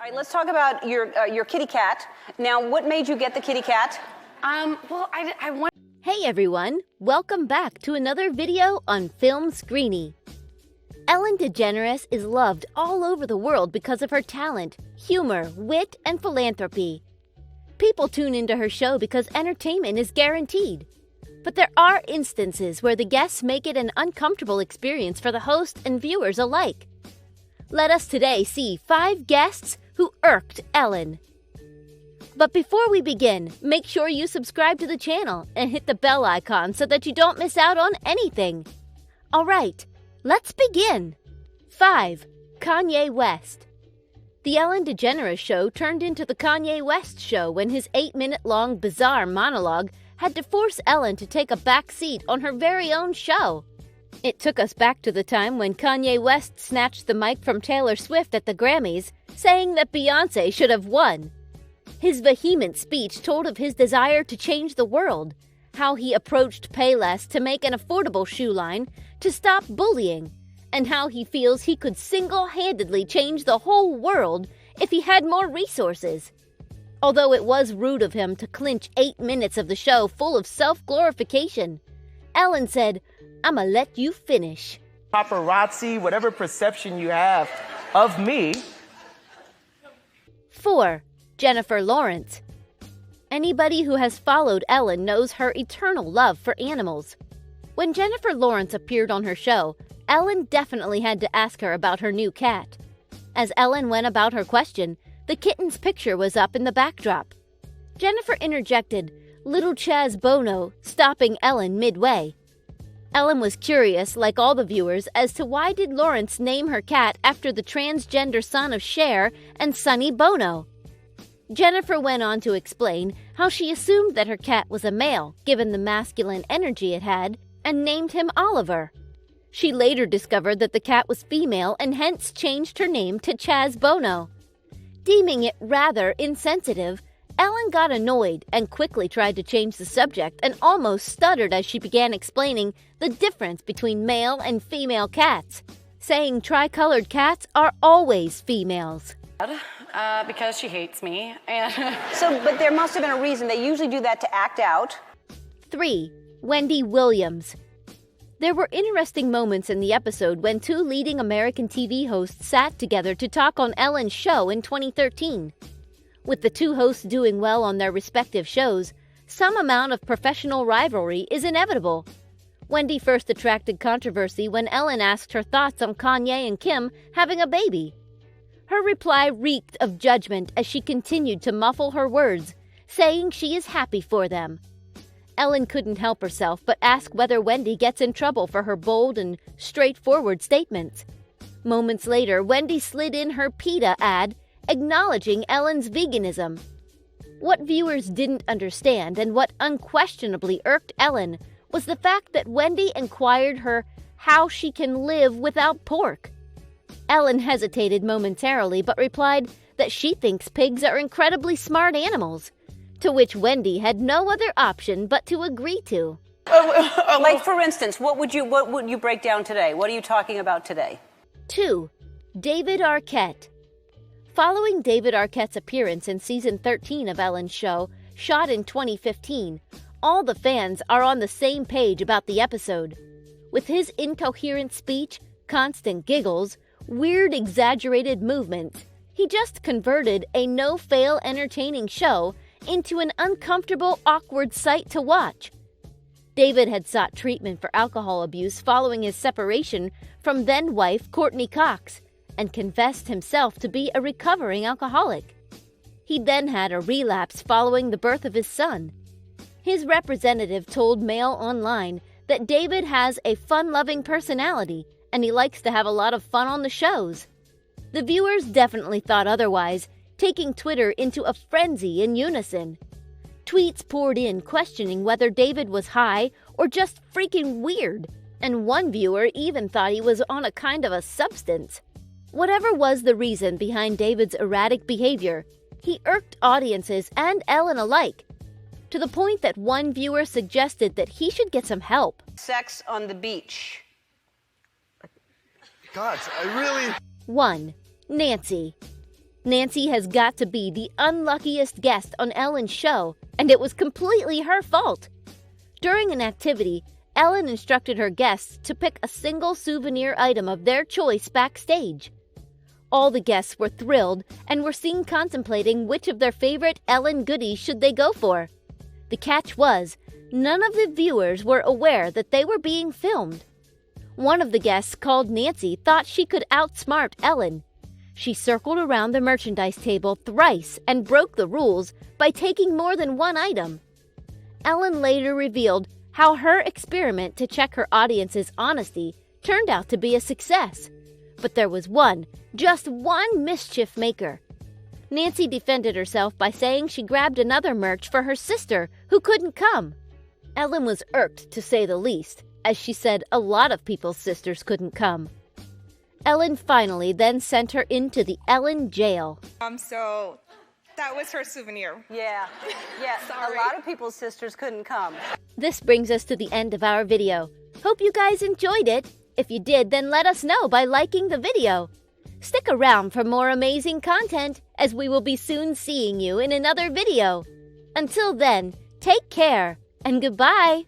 All right, let's talk about your kitty cat. Now, what made you get the kitty cat? Well, I want. Hey everyone, welcome back to another video on Film Screeny. Ellen DeGeneres is loved all over the world because of her talent, humor, wit, and philanthropy. People tune into her show because entertainment is guaranteed. But there are instances where the guests make it an uncomfortable experience for the host and viewers alike. Let us today see 5 guests who irked Ellen. But before we begin, make sure you subscribe to the channel and hit the bell icon so that you don't miss out on anything. Alright, let's begin. 5. Kanye West. The Ellen DeGeneres Show turned into the Kanye West Show when his 8-minute-long bizarre monologue had to force Ellen to take a back seat on her very own show. It took us back to the time when Kanye West snatched the mic from Taylor Swift at the Grammys, saying that Beyoncé should have won. His vehement speech told of his desire to change the world, how he approached Payless to make an affordable shoe line to stop bullying, and how he feels he could single-handedly change the whole world if he had more resources. Although it was rude of him to clinch 8 minutes of the show full of self-glorification, Ellen said, "I'ma let you finish." Paparazzi, whatever perception you have of me. 4. Jennifer Lawrence. Anybody who has followed Ellen knows her eternal love for animals. When Jennifer Lawrence appeared on her show, Ellen definitely had to ask her about her new cat. As Ellen went about her question, the kitten's picture was up in the backdrop. Jennifer interjected, "Little Chaz Bono," stopping Ellen midway. Ellen was curious, like all the viewers, as to why did Lawrence name her cat after the transgender son of Cher and Sonny Bono. Jennifer went on to explain how she assumed that her cat was a male, given the masculine energy it had, and named him Oliver. She later discovered that the cat was female and hence changed her name to Chaz Bono. Deeming it rather insensitive, Ellen got annoyed and quickly tried to change the subject and almost stuttered as she began explaining the difference between male and female cats, saying tricolored cats are always females. Because she hates me. And But there must have been a reason. They usually do that to act out. 3. Wendy Williams. There were interesting moments in the episode when 2 leading American TV hosts sat together to talk on Ellen's show in 2013. With the 2 hosts doing well on their respective shows, some amount of professional rivalry is inevitable. Wendy first attracted controversy when Ellen asked her thoughts on Kanye and Kim having a baby. Her reply reeked of judgment as she continued to muffle her words, saying she is happy for them. Ellen couldn't help herself but ask whether Wendy gets in trouble for her bold and straightforward statements. Moments later, Wendy slid in her PETA ad, acknowledging Ellen's veganism. What viewers didn't understand and what unquestionably irked Ellen was the fact that Wendy inquired her how she can live without pork. Ellen hesitated momentarily but replied that she thinks pigs are incredibly smart animals, to which Wendy had no other option but to agree to. Like, for instance, what would you break down today? What are you talking about today? 2. David Arquette. Following David Arquette's appearance in season 13 of Ellen's show, shot in 2015, all the fans are on the same page about the episode. With his incoherent speech, constant giggles, weird exaggerated movements, he just converted a no-fail entertaining show into an uncomfortable, awkward sight to watch. David had sought treatment for alcohol abuse following his separation from then-wife Courtney Cox, and confessed himself to be a recovering alcoholic. He then had a relapse following the birth of his son. His representative told Mail Online that David has a fun-loving personality and he likes to have a lot of fun on the shows. The viewers definitely thought otherwise, taking Twitter into a frenzy in unison. Tweets poured in questioning whether David was high or just freaking weird, and one viewer even thought he was on a kind of a substance. Whatever was the reason behind David's erratic behavior, he irked audiences and Ellen alike, to the point that one viewer suggested that he should get some help. Sex on the beach. God, I really... 1. Nancy. Nancy has got to be the unluckiest guest on Ellen's show, and it was completely her fault. During an activity, Ellen instructed her guests to pick a single souvenir item of their choice backstage. All the guests were thrilled and were seen contemplating which of their favorite Ellen goodies should they go for. The catch was, none of the viewers were aware that they were being filmed. One of the guests, called Nancy, thought she could outsmart Ellen. She circled around the merchandise table thrice and broke the rules by taking more than one item. Ellen later revealed how her experiment to check her audience's honesty turned out to be a success. But there was just one mischief maker. Nancy defended herself by saying she grabbed another merch for her sister who couldn't come. Ellen was irked, to say the least, as she said a lot of people's sisters couldn't come. Ellen finally then sent her into the Ellen jail. So that was her souvenir. Yeah. A lot of people's sisters couldn't come. This brings us to the end of our video. Hope you guys enjoyed it. If you did, then let us know by liking the video. Stick around for more amazing content, as we will be soon seeing you in another video. Until then, take care and goodbye.